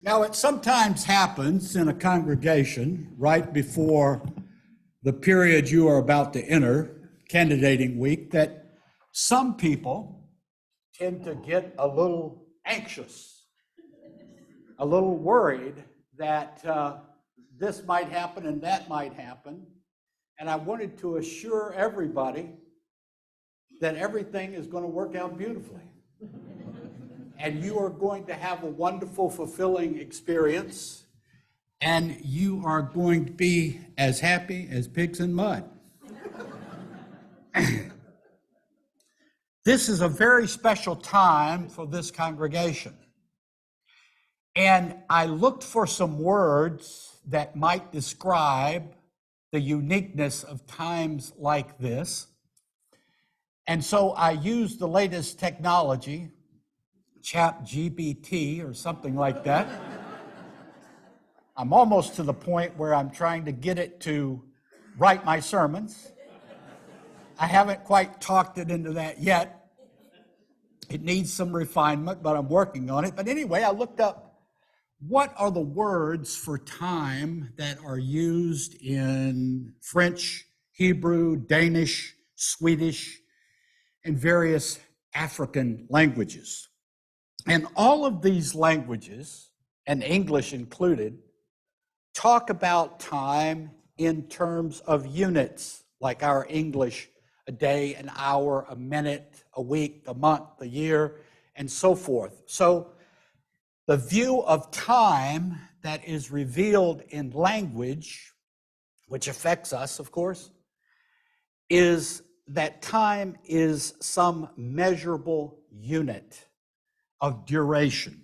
Now, it sometimes happens in a congregation right before the period you are about to enter, candidating week, that some people tend to get a little anxious, a little worried that this might happen and that might happen. And I wanted to assure everybody that everything is going to work out beautifully. And you are going to have a wonderful, fulfilling experience, and you are going to be as happy as pigs in mud. This is a very special time for this congregation. And I looked for some words that might describe the uniqueness of times like this. And so I used the latest technology, ChatGPT or something like that. I'm almost to the point where I'm trying to get it to write my sermons. I haven't quite talked it into that yet. It needs some refinement, but I'm working on it. But anyway, I looked up what are the words for time that are used in French, Hebrew, Danish, Swedish, and various African languages. And all of these languages, and English included, talk about time in terms of units, like our English, a day, an hour, a minute, a week, a month, a year, and so forth. So the view of time that is revealed in language, which affects us, of course, is that time is some measurable unit of duration.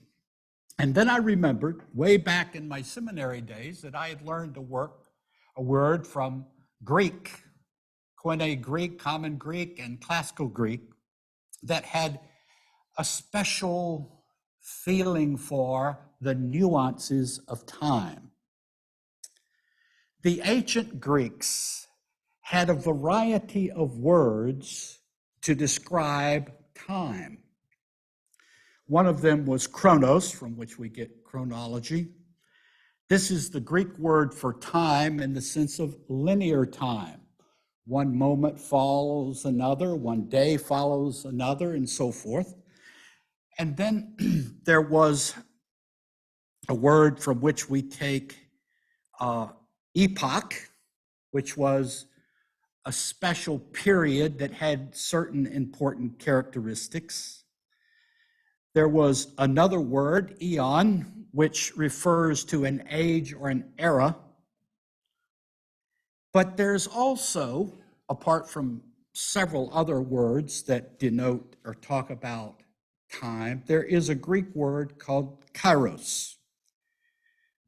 And then I remembered way back in my seminary days that I had learned to work a word from Greek, Koine Greek, Common Greek, and Classical Greek that had a special feeling for the nuances of time. The ancient Greeks had a variety of words to describe time. One of them was chronos, from which we get chronology. This is the Greek word for time in the sense of linear time. One moment follows another, one day follows another, and so forth. And then there was a word from which we take epoch, which was a special period that had certain important characteristics. There was another word, eon, which refers to an age or an era. But there's also, apart from several other words that denote or talk about time, there is a Greek word called kairos.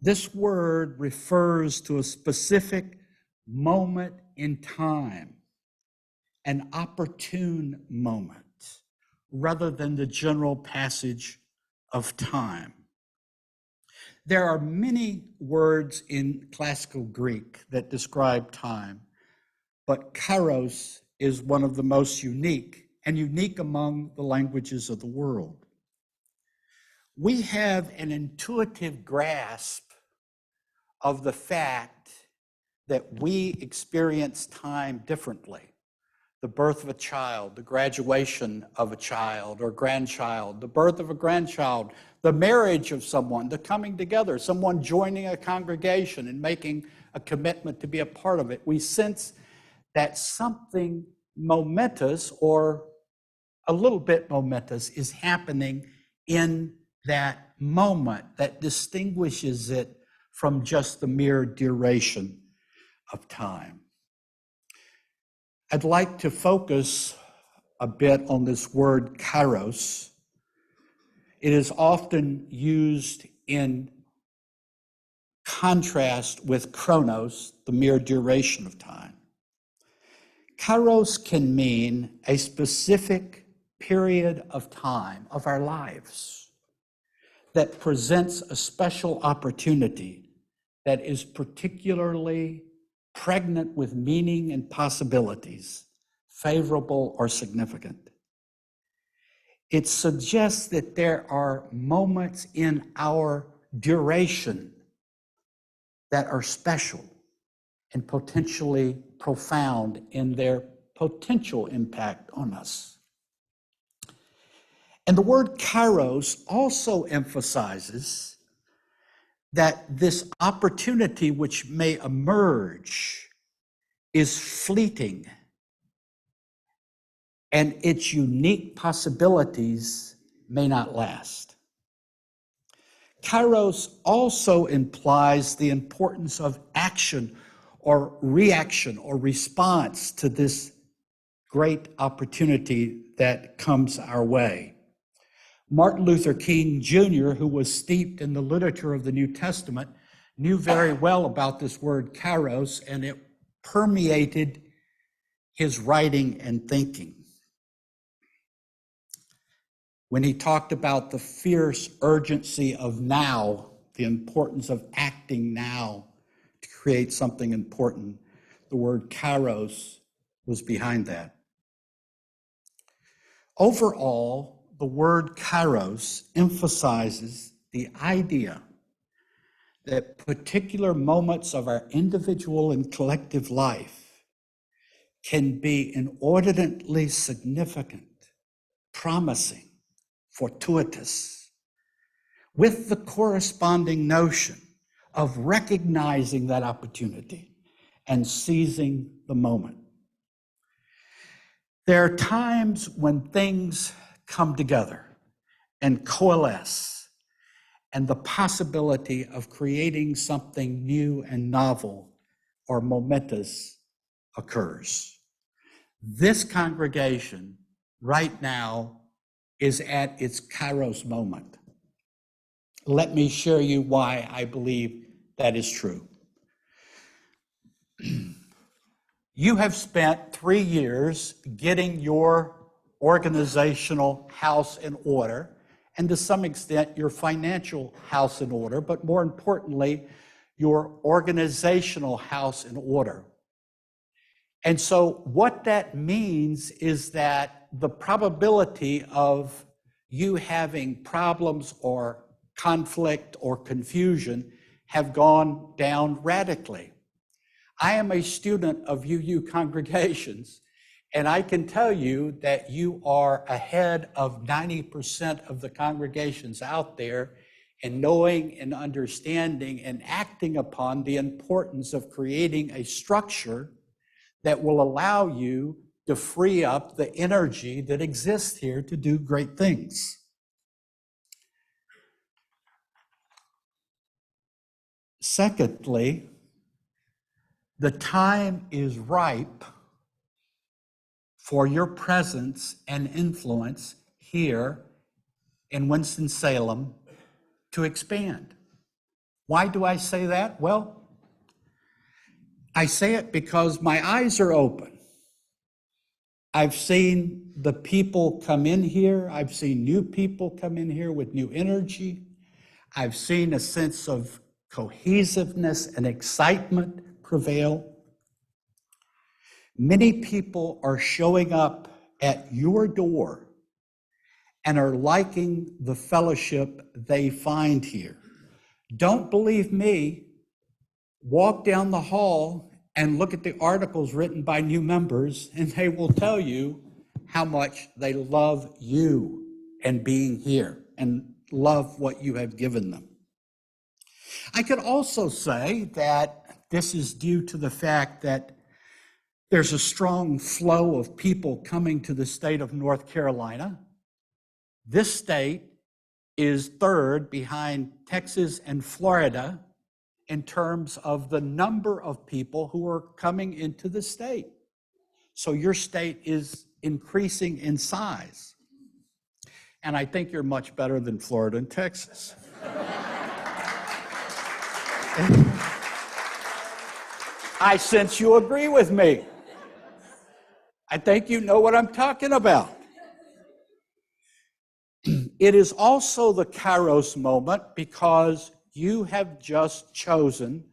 This word refers to a specific moment in time, an opportune moment, rather than the general passage of time. There are many words in classical Greek that describe time, but kairos is one of the most unique, and unique among the languages of the world. We have an intuitive grasp of the fact that we experience time differently. The birth of a child, the graduation of a child or grandchild, the birth of a grandchild, the marriage of someone, the coming together, someone joining a congregation and making a commitment to be a part of it. We sense that something momentous or a little bit momentous is happening in that moment that distinguishes it from just the mere duration of time. I'd like to focus a bit on this word kairos. It is often used in contrast with chronos, the mere duration of time. Kairos can mean a specific period of time of our lives that presents a special opportunity that is particularly pregnant with meaning and possibilities, favorable or significant. It suggests that there are moments in our duration that are special and potentially profound in their potential impact on us. And the word kairos also emphasizes that this opportunity which may emerge is fleeting, and its unique possibilities may not last. Kairos also implies the importance of action or reaction or response to this great opportunity that comes our way. Martin Luther King Jr., who was steeped in the literature of the New Testament, knew very well about this word kairos, and it permeated his writing and thinking. When he talked about the fierce urgency of now, the importance of acting now to create something important, the word kairos was behind that. Overall, the word kairos emphasizes the idea that particular moments of our individual and collective life can be inordinately significant, promising, fortuitous, with the corresponding notion of recognizing that opportunity and seizing the moment. There are times when things come together and coalesce, and the possibility of creating something new and novel or momentous occurs. This congregation right now is at its kairos moment. Let me show you why I believe that is true. You have spent 3 years getting your organizational house in order, and to some extent your financial house in order, but more importantly, your organizational house in order. And so what that means is that the probability of you having problems or conflict or confusion have gone down radically. I am a student of UU congregations, and I can tell you that you are ahead of 90% of the congregations out there in knowing and understanding and acting upon the importance of creating a structure that will allow you to free up the energy that exists here to do great things. Secondly, the time is ripe for your presence and influence here in Winston-Salem to expand. Why do I say that? Well, I say it because my eyes are open. I've seen the people come in here. I've seen new people come in here with new energy. I've seen a sense of cohesiveness and excitement prevail. Many people are showing up at your door and are liking the fellowship they find here. Don't believe me? Walk down the hall and look at the articles written by new members, and they will tell you how much they love you and being here and love what you have given them. I could also say that this is due to the fact that there's a strong flow of people coming to the state of North Carolina. This state is third behind Texas and Florida in terms of the number of people who are coming into the state. So your state is increasing in size. And I think you're much better than Florida and Texas. I sense you agree with me. I think you know what I'm talking about. It is also the Kairos moment because you have just chosen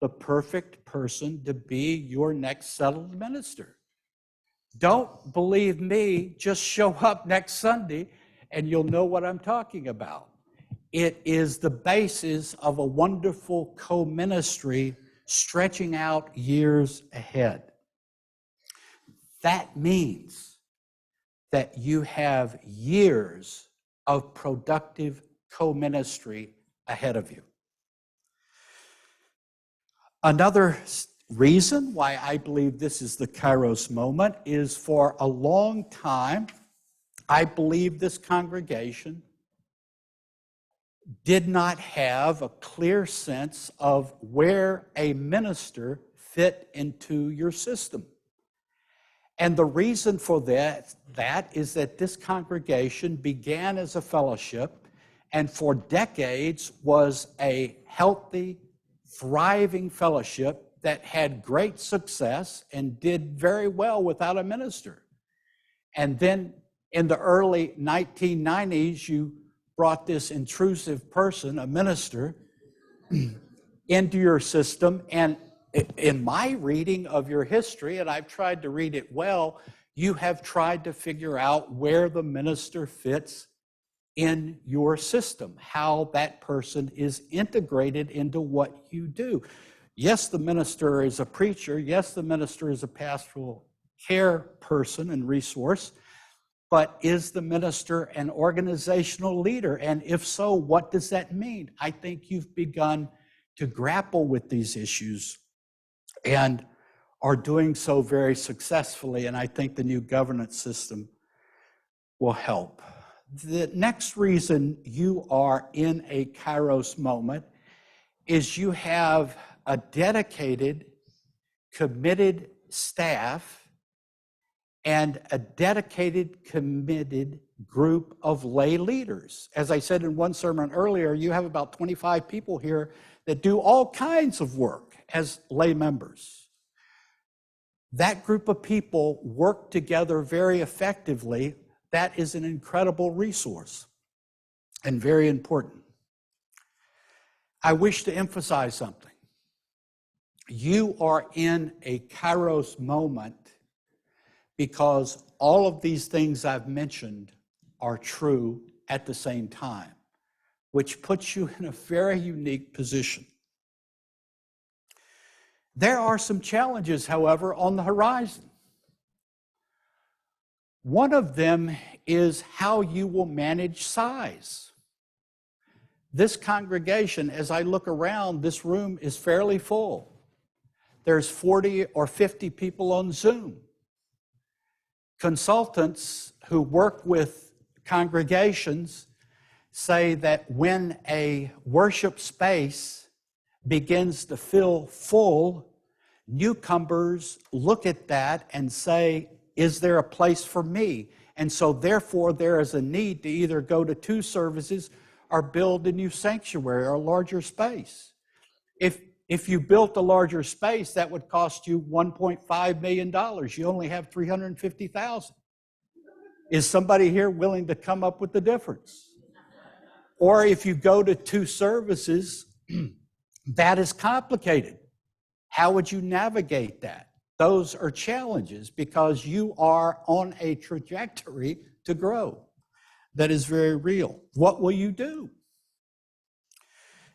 the perfect person to be your next settled minister. Don't believe me, just show up next Sunday and you'll know what I'm talking about. It is the basis of a wonderful co-ministry stretching out years ahead. That means that you have years of productive co-ministry ahead of you. Another reason why I believe this is the Kairos moment is for a long time, I believe this congregation did not have a clear sense of where a minister fit into your system. And the reason for that is that this congregation began as a fellowship and for decades was a healthy, thriving fellowship that had great success and did very well without a minister. And then in the early 1990s, you brought this intrusive person, a minister, into your system. And in my reading of your history, and I've tried to read it well, you have tried to figure out where the minister fits in your system, how that person is integrated into what you do. Yes, the minister is a preacher. Yes, the minister is a pastoral care person and resource. But is the minister an organizational leader? And if so, what does that mean? I think you've begun to grapple with these issues and are doing so very successfully. And I think the new governance system will help. The next reason you are in a Kairos moment is you have a dedicated, committed staff and a dedicated, committed group of lay leaders. As I said in one sermon earlier, you have about 25 people here that do all kinds of work as lay members. That group of people work together very effectively. That is an incredible resource and very important. I wish to emphasize something. You are in a Kairos moment because all of these things I've mentioned are true at the same time, which puts you in a very unique position. There are some challenges, however, on the horizon. One of them is how you will manage size. This congregation, as I look around, this room is fairly full. There's 40 or 50 people on Zoom. Consultants who work with congregations say that when a worship space begins to feel full, newcomers look at that and say, is there a place for me? And so therefore there is a need to either go to 2 services or build a new sanctuary or a larger space. If you built a larger space, that would cost you $1.5 million. You only have $350,000. Is somebody here willing to come up with the difference? Or if you go to 2 services, that is complicated. How would you navigate that? Those are challenges because you are on a trajectory to grow that is very real. What will you do?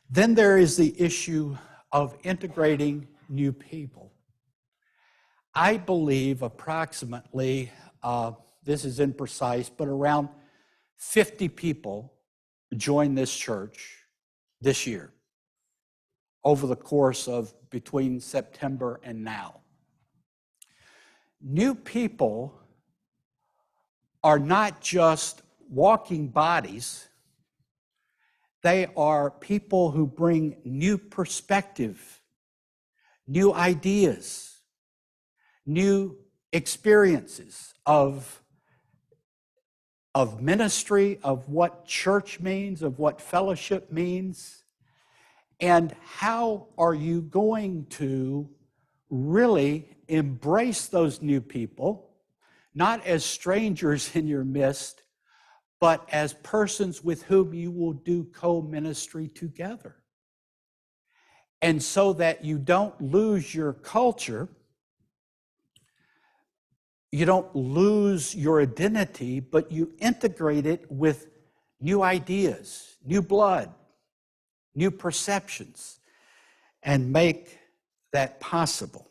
Then there is the issue of integrating new people. I believe approximately, this is imprecise, but around 50 people joined this church this year over the course of between September and now. New people are not just walking bodies. They are people who bring new perspective, new ideas, new experiences of ministry, of what church means, of what fellowship means. And how are you going to really embrace those new people, not as strangers in your midst, but as persons with whom you will do co-ministry together? And so that you don't lose your culture, you don't lose your identity, but you integrate it with new ideas, new blood, new perceptions, and make that possible.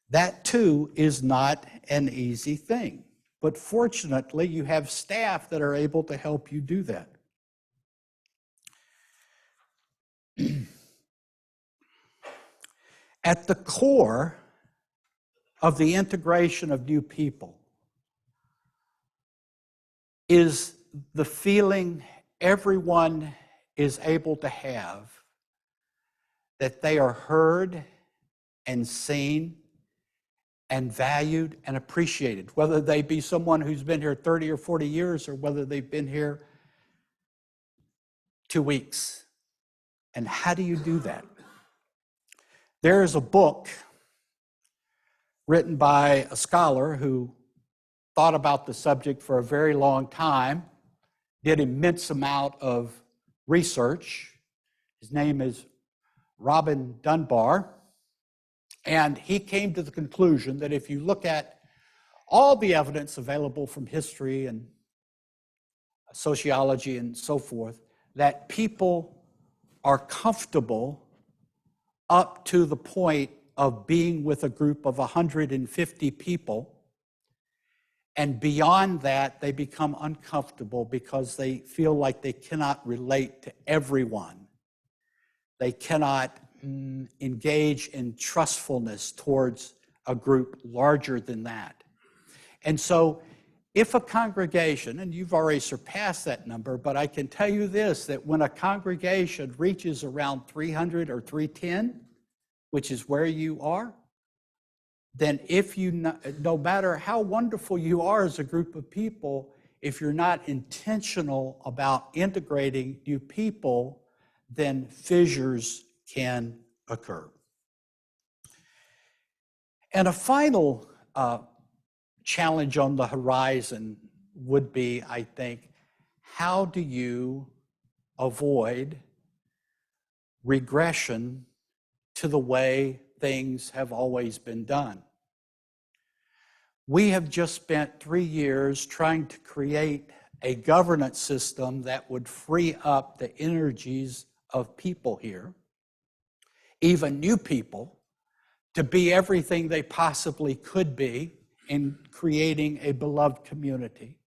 That too is not an easy thing, but fortunately you have staff that are able to help you do that. At the core of the integration of new people is the feeling everyone is able to have that they are heard and seen and valued and appreciated, whether they be someone who's been here 30 or 40 years or whether they've been here 2 weeks. And how do you do that? There is a book written by a scholar who thought about the subject for a very long time, did immense amount of research. His name is Robin Dunbar, and he came to the conclusion that if you look at all the evidence available from history and sociology and so forth, that people are comfortable up to the point of being with a group of 150 people, and beyond that, they become uncomfortable because they feel like they cannot relate to everyone. They cannot engage in trustfulness towards a group larger than that. And so if a congregation, and you've already surpassed that number, but I can tell you this, that when a congregation reaches around 300 or 310, which is where you are, then if you, no matter how wonderful you are as a group of people, if you're not intentional about integrating new people, then fissures can occur. And a final challenge on the horizon would be, I think, how do you avoid regression to the way things have always been done? We have just spent 3 years trying to create a governance system that would free up the energies of people here, even new people, to be everything they possibly could be in creating a beloved community.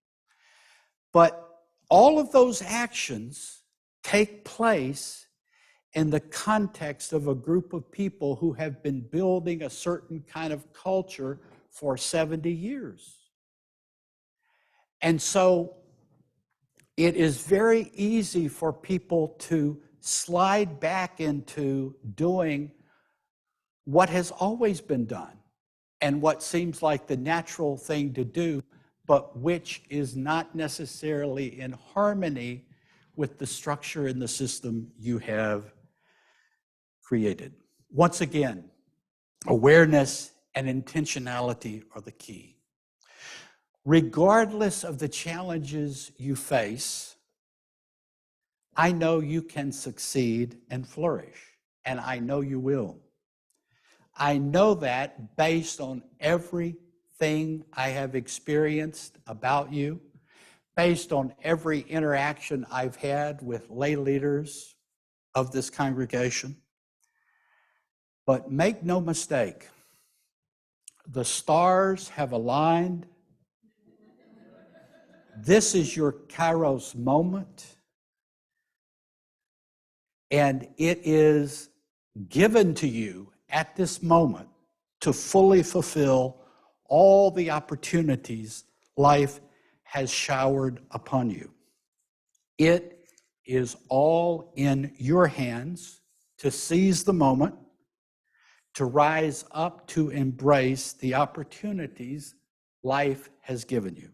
But all of those actions take place in the context of a group of people who have been building a certain kind of culture for 70 years. And so it is very easy for people to slide back into doing what has always been done and what seems like the natural thing to do, but which is not necessarily in harmony with the structure and the system you have created. Once again, awareness and intentionality are the key. Regardless of the challenges you face, I know you can succeed and flourish, and I know you will. I know that based on everything I have experienced about you, based on every interaction I've had with lay leaders of this congregation. But make no mistake, the stars have aligned. This is your Kairos moment, and it is given to you at this moment to fully fulfill all the opportunities life has showered upon you. It is all in your hands to seize the moment, to rise up to embrace the opportunities life has given you.